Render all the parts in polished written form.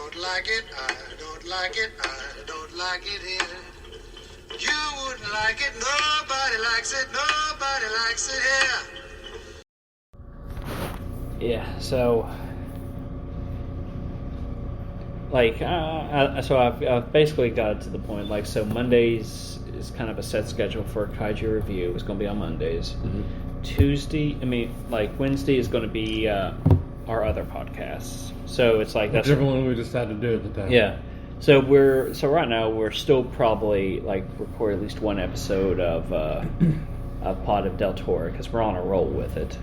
don't like it, I don't like it, I don't like it here. You wouldn't like it, nobody likes it here. Yeah, so like, so I've basically got it to the point. Like, so Mondays is kind of a set schedule for Kaiju Review. It's going to be on Mondays. Mm-hmm. Wednesday is going to be our other podcasts. So it's like that's whichever one we decide to do at the time. Yeah. So right now we're still probably like record at least one episode of Pod of Del Toro because we're on a roll with it.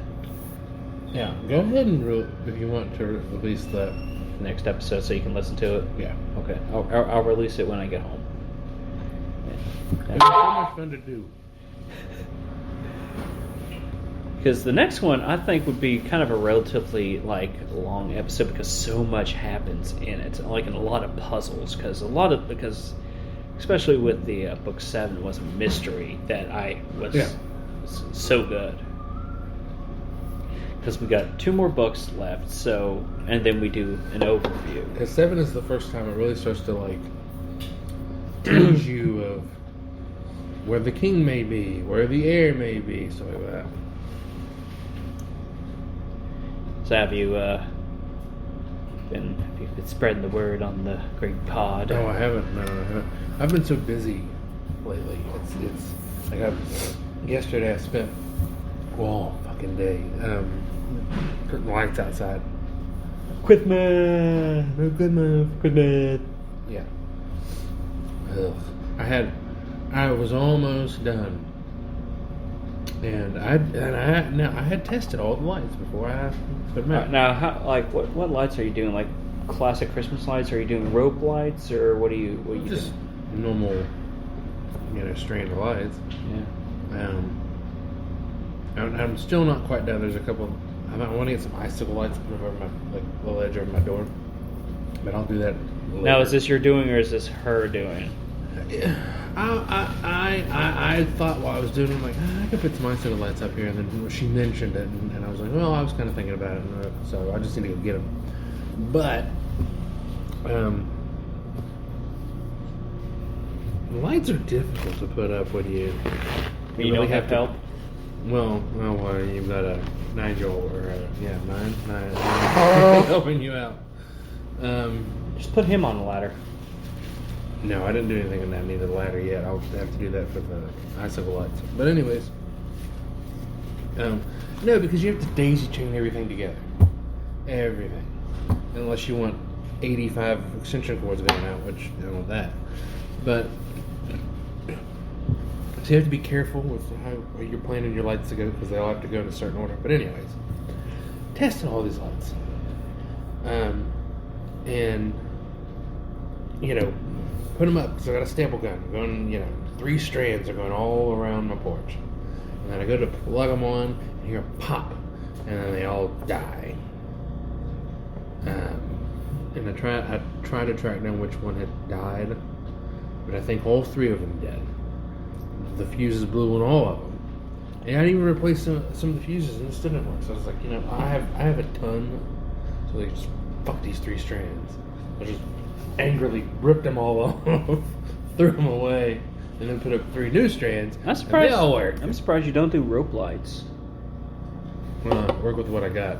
Yeah. Go ahead and if you want to release that Next episode, so you can listen to it. Yeah. Okay. I'll release it when I get home. It's so much fun to do. Because the next one I think would be kind of a relatively like long episode because so much happens in it, like in a lot of puzzles. Because especially with the book 7 was a mystery that was so good. Because we got 2 more books left, and then we do an overview. Because 7 is the first time it really starts to like teach you of where the king may be, where the heir may be, stuff like that. So have you been spreading the word on the great pod? No, I haven't. No, I haven't. I've been so busy lately. It's like yesterday I spent all fucking day putting lights outside. Equipment. Yeah. Ugh. I was almost done. And I had tested all the lights before I put them out. Now, what lights are you doing? Like classic Christmas lights? Are you doing rope lights, or what are you just doing? Normal, strand of lights. Yeah. I'm still not quite done. There's a couple. I want to get some icicle lights to put over my the ledge over my door, but I'll do that later. Now, is this your doing or is this her doing? I thought while I was doing it, I'm like, I could put some icicle lights up here, and then she mentioned it, and I was like, well, I was kind of thinking about it, so I just need to go get them. But lights are difficult to put up when you don't have help. Well, you've got a 9-year-old or 9 helping you out. Just put him on the ladder. No, I didn't do anything on that, neither the ladder yet. I'll have to do that for the icicle lights. But anyways, no, because you have to daisy chain everything together. Everything. Unless you want 85 extension cords going out, which I don't want that. But so you have to be careful with how you're planning your lights to go, because they all have to go in a certain order. But anyways, testing all these lights. And put them up, because I got a staple gun. Going, 3 strands are going all around my porch. And then I go to plug them on, and hear a pop, and then they all die. And I try to track down which one had died, but I think all 3 of them dead. The fuses blew on all of them, and I didn't even replace some of the fuses, and it still didn't work. So I was like, I have a ton, so they just fuck these 3 strands. I just angrily ripped them all off, threw them away, and then put up 3 new strands. I'm surprised. And they all work. I'm surprised you don't do rope lights. Work with what I got.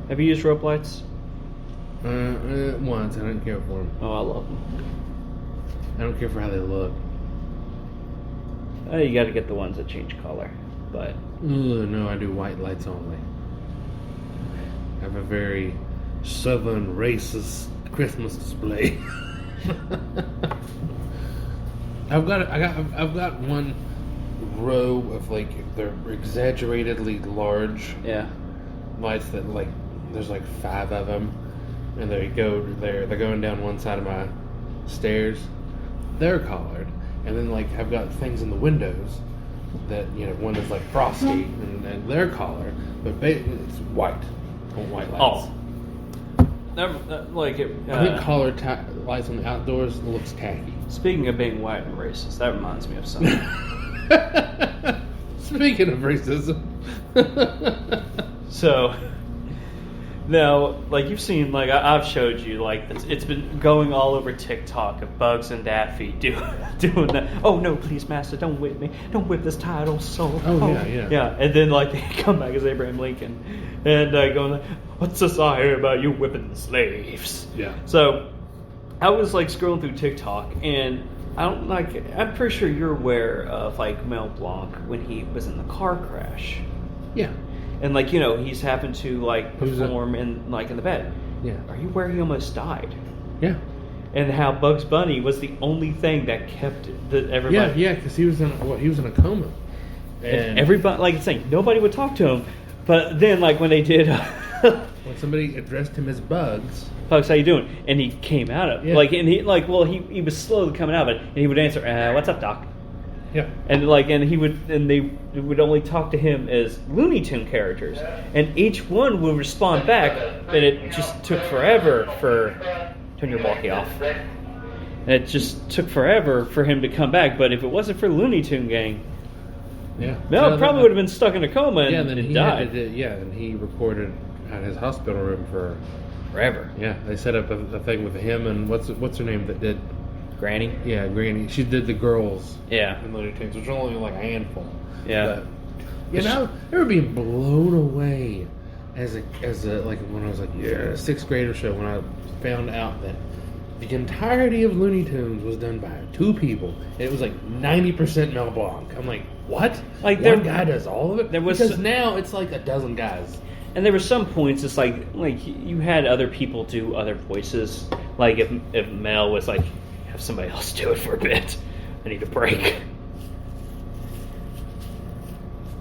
Have you used rope lights? Once. I didn't care for them. Oh, I love them. I don't care for how they look. You got to get the ones that change color, but No, I do white lights only. I have a very southern racist Christmas display. I've got one row of they're exaggeratedly large lights that there's 5 of them, and they're going down one side of my stairs. They're colored, and then I've got things in the windows that one is frosty and they're colored, but it's white lights. Oh. I think colored lights on the outdoors looks tacky. Speaking of being white and racist, that reminds me of something. Speaking of racism. So, No, like you've seen, like I've showed you, like it's been going all over TikTok of Bugs and Daffy doing that. Oh no, please, Master, don't whip me! Don't whip this tired old soul. Oh, yeah. yeah. And then like they come back as Abraham Lincoln, and going, "What's this I hear about you whipping the slaves?" Yeah. So I was like scrolling through TikTok, and I'm pretty sure you're aware of like Mel Blanc when he was in the car crash. Yeah. And like he's happened to like perform in the bed. Yeah. Are you aware he almost died? Yeah. And how Bugs Bunny was the only thing that kept everybody. Yeah, because he was in a coma. And everybody, like it's saying, nobody would talk to him. But then, like when they did, when somebody addressed him as Bugs, Bugs, how you doing? And he came out of he was slowly coming out of it, and he would answer, "What's up, Doc?" Yeah. And they would only talk to him as Looney Tune characters, and each one would respond back, and it just took forever turn your walkie off. And it just took forever for him to come back. But if it wasn't for Looney Tune Gang, Mel probably would have been stuck in a coma and died. And he recorded at his hospital room for forever. Yeah, they set up a thing with him and what's her name that did. Granny? Yeah, Granny. She did the girls. Yeah. In Looney Tunes, which was only like a handful. Yeah. But, I remember being blown away as a like when I was like sixth grade or so when I found out that the entirety of Looney Tunes was done by 2 people. And it was like 90% Mel Blanc. I'm like, what? Like one guy does all of it? Because now it's like a dozen guys. And there were some points it's like you had other people do other voices. Like if Mel was like, have somebody else do it for a bit. I need a break.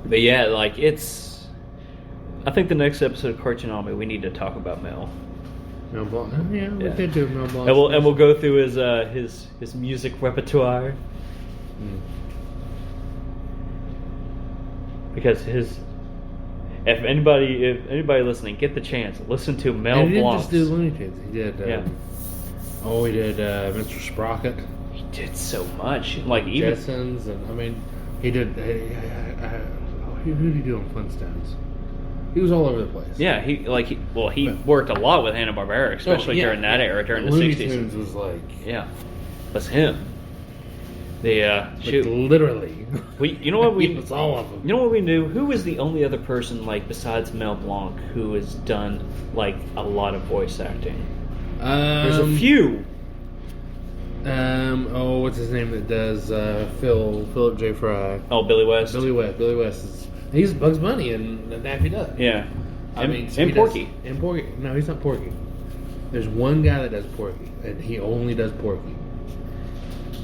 But yeah, like it's. I think the next episode of Cartoonomy we need to talk about Mel. Mel Blanc. Yeah, we did do Mel Blanc. And we'll go through his music repertoire. Because if anybody listening, get the chance, listen to Mel Blanc. He didn't just do Looney Tunes. He did. He did Mr. Sprocket. He did so much, like even Jetsons, and I mean, he did. Who did he do on Flintstones? He was all over the place. Yeah, he worked a lot with Hanna-Barbera, especially during that era, during the Looney 60s. Tunes was like was him. Literally. You know what it was all of them. You know what we knew? Who was the only other person besides Mel Blanc who has done a lot of voice acting? There's a few. What's his name that does Philip J. Fry? Oh, Billy West. Billy West he's Bugs Bunny and Daffy Duck. Yeah. And Porky. And Porky. No, he's not Porky. There's one guy that does Porky, and he only does Porky.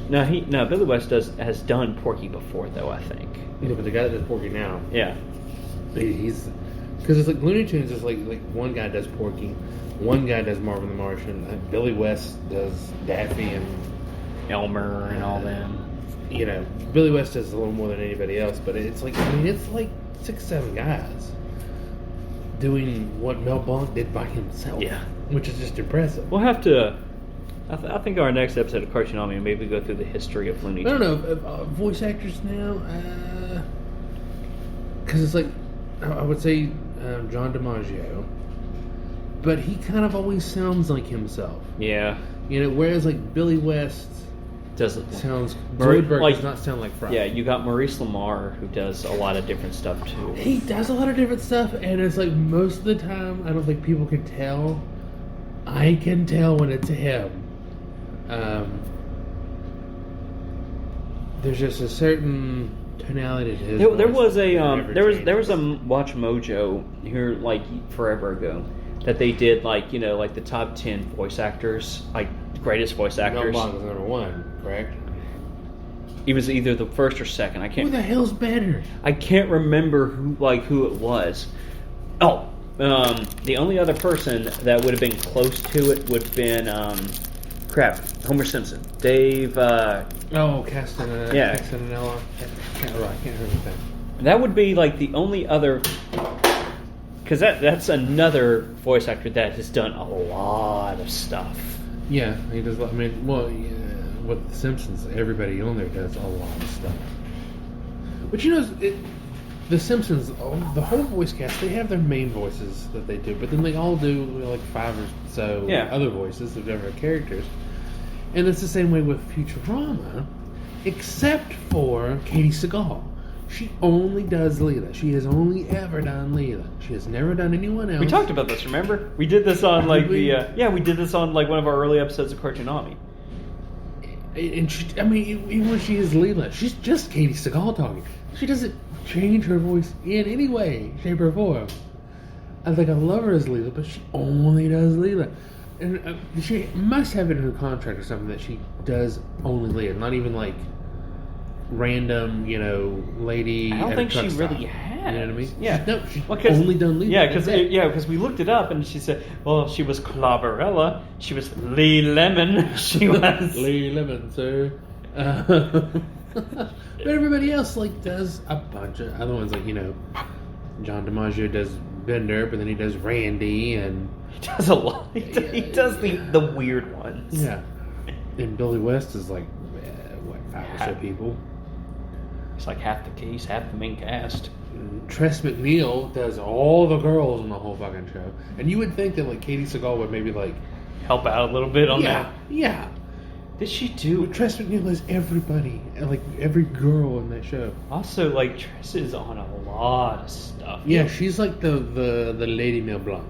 No, Billy West has done Porky before, though, I think. Yeah, but the guy that does Porky now. Yeah. He's because it's like Looney Tunes is like one guy does Porky, one guy does Marvin the Martian, and Billy West does Daffy and Elmer and all them. You know, Billy West does a little more than anybody else, but it's like 6-7 guys doing what Mel Blanc did by himself. Yeah, which is just impressive. We'll have to. I think our next episode of Cartoonomy maybe go through the history of Looney Tunes. I don't know voice actors now, because it's like I would say John DiMaggio, but he kind of always sounds like himself. Yeah, whereas like Billy West doesn't sounds Zoidberg does not sound like Fry. Yeah, you got Maurice LaMarre who does a lot of different stuff too. He does a lot of different stuff, and it's like most of the time I don't think people can tell. I can tell when it's him. There's just a certain tonality to his voice. There was a Watch Mojo here forever ago that they did the top 10 voice actors, greatest voice actors. Mel Blanc was number 1, correct? He was either the first or second. I can't. Who the hell's better? I can't remember who it was. Oh, the only other person that would have been close to it would have been Homer Simpson. Dave. Castanella. Yeah. Castanella. I can't remember that. That would be the only other. Because that's another voice actor that has done a lot of stuff. Yeah, he does. I mean, with The Simpsons, everybody on there does a lot of stuff. But The Simpsons, the whole voice cast, they have their main voices that they do, but then they all do like 5 or so other voices of different characters. And it's the same way with Futurama, except for Katie Sagal. She only does Leela. She has only ever done Leela. She has never done anyone else. We talked about this, remember? We did this on like we did this on like one of our early episodes of Cartoonami. And she, I mean, even when she is Leela, she's just Katie Sagal talking. She doesn't change her voice in any way, shape, or form. I love her as Leela, but she only does Leela. And she must have it in her contract or something that she does only Leela, not even like random, lady. I don't think she stop. really has. You know what I mean? Yeah. No, she's only done Leela. Yeah, because we looked it up and she said, well, she was Clobberella, she was Lee Lemon, she was Lee Lemon, sir. But everybody else does a bunch of other ones, John DiMaggio does Bender, but then he does Randy, and he does a lot. He does the weird ones. Yeah, and Billy West is 5 or so people. It's like half the case, half the main cast. Tress MacNeille does all the girls on the whole fucking show, and you would think that Katie Sagal would maybe help out a little bit on that. Yeah. Did she do? Tress MacNeille is everybody, every girl in that show. Also, Tress is on a lot of stuff. Yeah, she's the Lady Mel Blanc,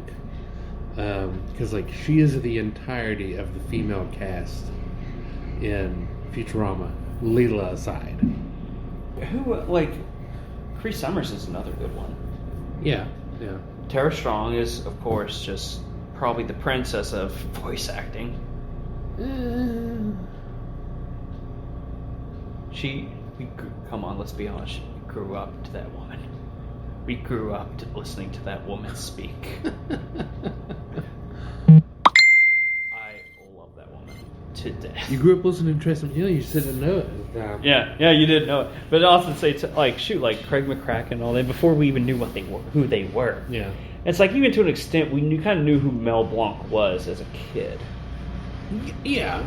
because she is the entirety of the female cast in Futurama, Leela aside. Who Cree Summers is another good one. Yeah. Tara Strong is, of course, just probably the princess of voice acting. Come on, let's be honest. We grew up to that woman. We grew up to listening to that woman speak. I love that woman to death. You grew up listening to Tress MacNeille. You said know it. Yeah, you did know it. But also say Craig McCracken and all that before we even knew who they were. Yeah, it's even to an extent we kind of knew who Mel Blanc was as a kid. Yeah.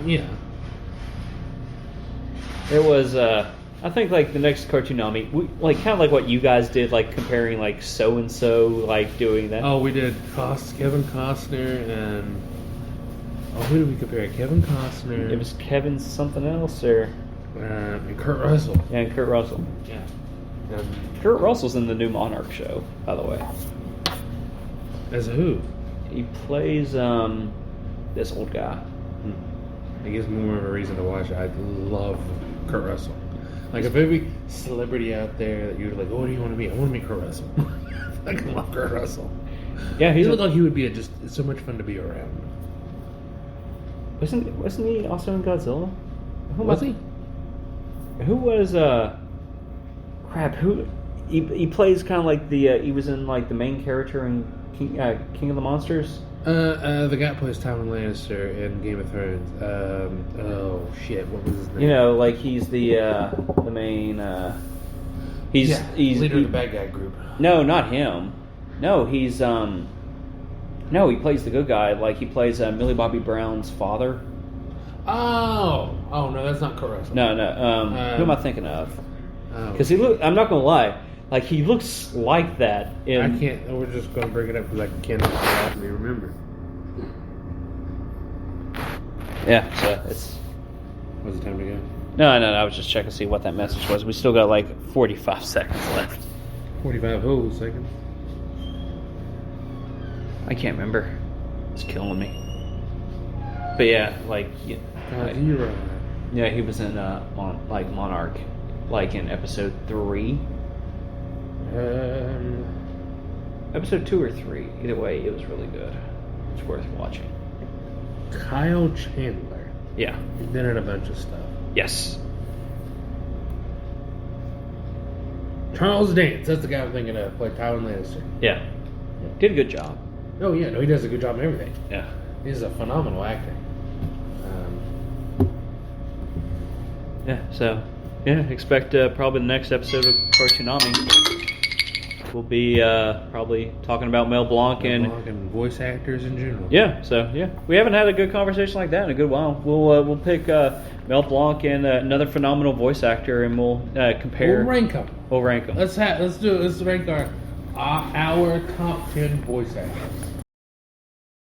There was, I think, the next Cartoonami, kind of what you guys did, comparing, so and so, doing that. Oh, we did Kevin Costner and who did we compare? Kevin Costner. It was Kevin something else, or and Kurt Russell. Yeah, and Kurt Russell. Yeah. Kurt Russell's in the new Monarch show, by the way. As who? He plays this old guy. It gives me more of a reason to watch it. I love Kurt Russell. If every celebrity out there that you're oh, what do you want to be? I want to be Kurt Russell. I love Kurt Russell. Yeah, he looked like he would be just so much fun to be around. Wasn't he also in Godzilla? Who was he? Who was crap? Who he plays kind of he was in the main character in King of the Monsters. The guy plays Tywin Lannister in Game of Thrones. Oh shit, what was his name? He's the main. He's leader of the bad guy group. No, not him. No, he's no, he plays the good guy. He plays Millie Bobby Brown's father. Oh no, that's not Kurt. No. Who am I thinking of? Because I'm not gonna lie. He looks like that. I can't. We're just going to bring it up because I cannot actually remember. Yeah, so it's. Was it time to go? No. I was just checking to see what that message was. We still got 45 seconds left. 45 whole seconds. I can't remember. It's killing me. But yeah, yeah, he was in Monarch, in episode 3. Episode 2 or 3. Either way, it was really good. It's worth watching. Kyle Chandler. Yeah. He's been in a bunch of stuff. Yes. Charles Dance. That's the guy I'm thinking of. Played Tywin Lannister. Yeah. Did a good job. Oh, yeah. No, he does a good job in everything. Yeah. He's a phenomenal actor. Yeah, so... Yeah, expect probably the next episode of Cartoonami. we'll be probably talking about Mel Blanc and voice actors in general. Yeah, so we haven't had a good conversation like that in a good while. We'll pick Mel Blanc and another phenomenal voice actor, and we'll compare. We'll rank them. We'll rank them. Let's do it. Let's rank our top 10 voice actors.